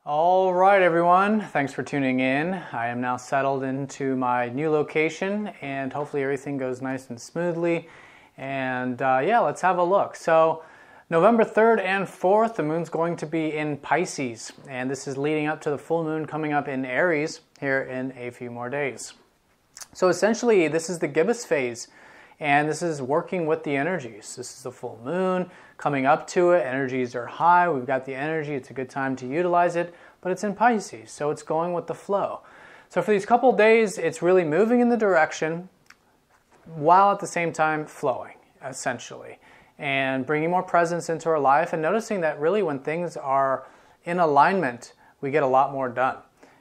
All right, everyone. Thanks for tuning in. I am now settled into my new location, and hopefully everything goes nice and smoothly. And yeah, let's have a look. So November 3rd and 4th, the moon's going to be in Pisces, and this is leading up to the full moon coming up in Aries here in a few more days. So essentially, this is the Gibbous phase, and this is working with the energies. This is the full moon coming up to it. Energies are high. We've got the energy. It's a good time to utilize it, but it's in Pisces, so it's going with the flow. So for these couple days, it's really moving in the direction while at the same time flowing, essentially, and bringing more presence into our life and noticing that really when things are in alignment, we get a lot more done.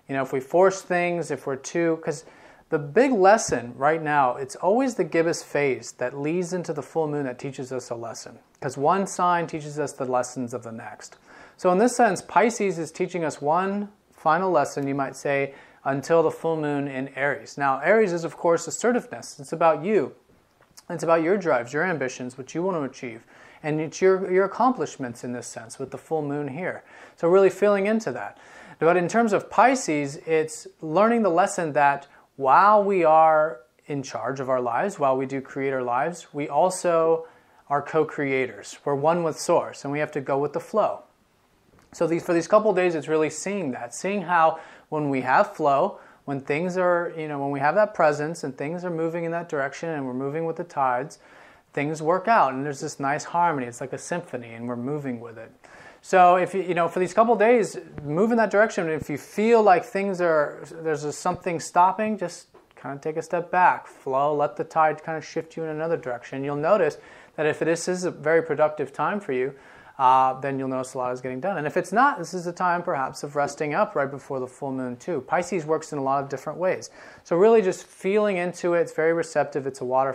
You know, if we force things, if we're too, because the big lesson right now, it's always the Gibbous phase that leads into the full moon that teaches us a lesson, because one sign teaches us the lessons of the next. So in this sense, Pisces is teaching us one final lesson, you might say, until the full moon in Aries. Now, Aries is, of course, assertiveness. It's about you. It's about your drives, your ambitions, what you want to achieve. And it's your accomplishments in this sense with the full moon here. So really feeling into that. But in terms of Pisces, it's learning the lesson that while we are in charge of our lives, while we do create our lives, we also are co-creators. We're one with Source, and we have to go with the flow. So for these couple of days, it's really seeing that, seeing how when we have flow, when things are, when we have that presence and things are moving in that direction and we're moving with the tides, things work out and there's this nice harmony. It's like a symphony and we're moving with it. So if for these couple of days, move in that direction. If you feel like there's something stopping, just kind of take a step back, flow, let the tide kind of shift you in another direction. You'll notice that if this is a very productive time for you, then you'll notice a lot is getting done. And if it's not, this is a time perhaps of resting up right before the full moon too. Pisces works in a lot of different ways. So really just feeling into it, it's very receptive. It's a water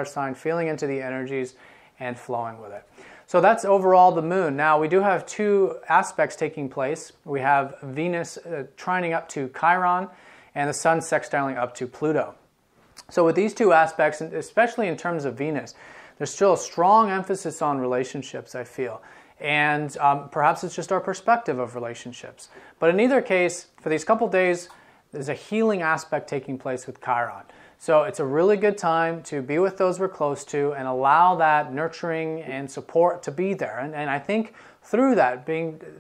sign, feeling into the energies and flowing with it. So that's overall the moon. Now we do have two aspects taking place. We have Venus trining up to Chiron and the sun sextiling up to Pluto. So with these two aspects, especially in terms of Venus, there's still a strong emphasis on relationships, I feel. And perhaps it's just our perspective of relationships. But in either case, for these couple days, there's a healing aspect taking place with Chiron. So it's a really good time to be with those we're close to and allow that nurturing and support to be there. And I think through that,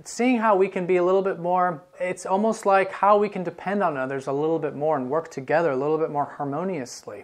seeing how we can be a little bit more, it's almost like how we can depend on others a little bit more and work together a little bit more harmoniously.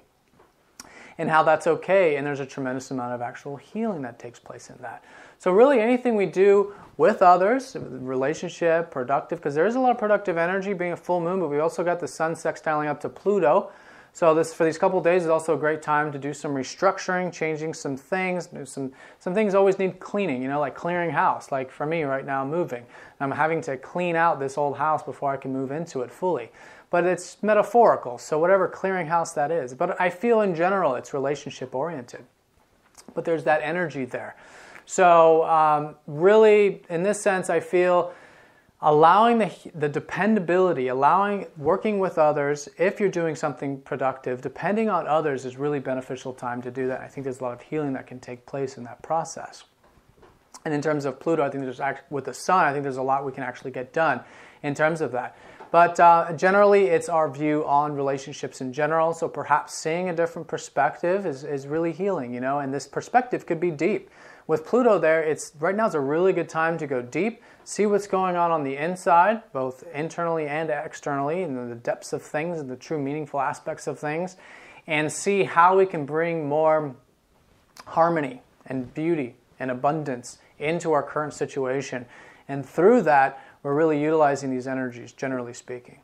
And how that's okay, and there's a tremendous amount of actual healing that takes place in that. So really anything we do with others, relationship, productive, because there is a lot of productive energy being a full moon, but we also got the sun sextiling up to Pluto. So for these couple of days is also a great time to do some restructuring, changing some things. Some things always need cleaning, like clearing house. Like for me right now, moving. I'm having to clean out this old house before I can move into it fully. But it's metaphorical, so whatever clearing house that is. But I feel in general it's relationship oriented. But there's that energy there. So really, in this sense, I feel allowing the dependability, working with others, if you're doing something productive, depending on others is really beneficial time to do that. I think there's a lot of healing that can take place in that process. And in terms of Pluto, I think with the sun, I think there's a lot we can actually get done in terms of that. But generally, it's our view on relationships in general. So perhaps seeing a different perspective is really healing, and this perspective could be deep. With Pluto there, right now is a really good time to go deep, see what's going on the inside, both internally and externally, in the depths of things and the true meaningful aspects of things, and see how we can bring more harmony and beauty and abundance into our current situation. And through that, we're really utilizing these energies, generally speaking.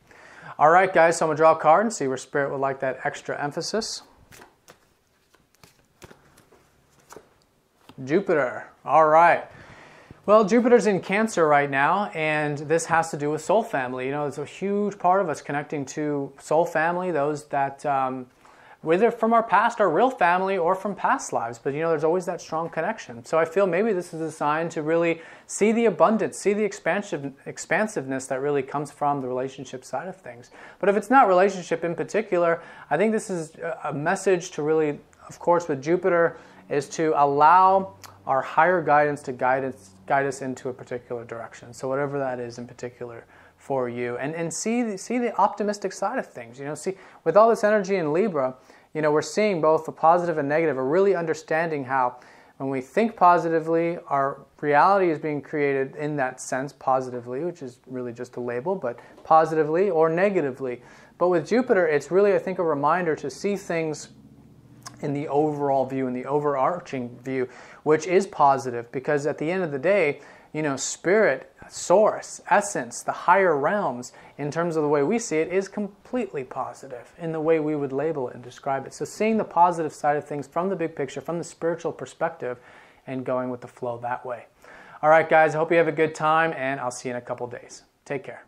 All right, guys, so I'm going to draw a card and see where Spirit would like that extra emphasis. Jupiter. All right. Well, Jupiter's in Cancer right now, and this has to do with soul family. It's a huge part of us connecting to soul family, those that, whether from our past, our real family, or from past lives. But, there's always that strong connection. So I feel maybe this is a sign to really see the abundance, see the expansiveness that really comes from the relationship side of things. But if it's not relationship in particular, I think this is a message to really, of course, with Jupiter, is to allow our higher guidance to guide guide us into a particular direction. So whatever that is in particular for you, and see the optimistic side of things. You know, see, with all this energy in Libra, you know, we're seeing both the positive and negative, or really understanding how when we think positively, our reality is being created in that sense positively, which is really just a label, but positively or negatively. But with Jupiter, it's really, I think, a reminder to see things in the overall view, in the overarching view, which is positive, because at the end of the day, you know, spirit, source, essence, the higher realms, in terms of the way we see it, is completely positive in the way we would label it and describe it. So seeing the positive side of things from the big picture, from the spiritual perspective, and going with the flow that way. All right, guys, I hope you have a good time, and I'll see you in a couple days. Take care.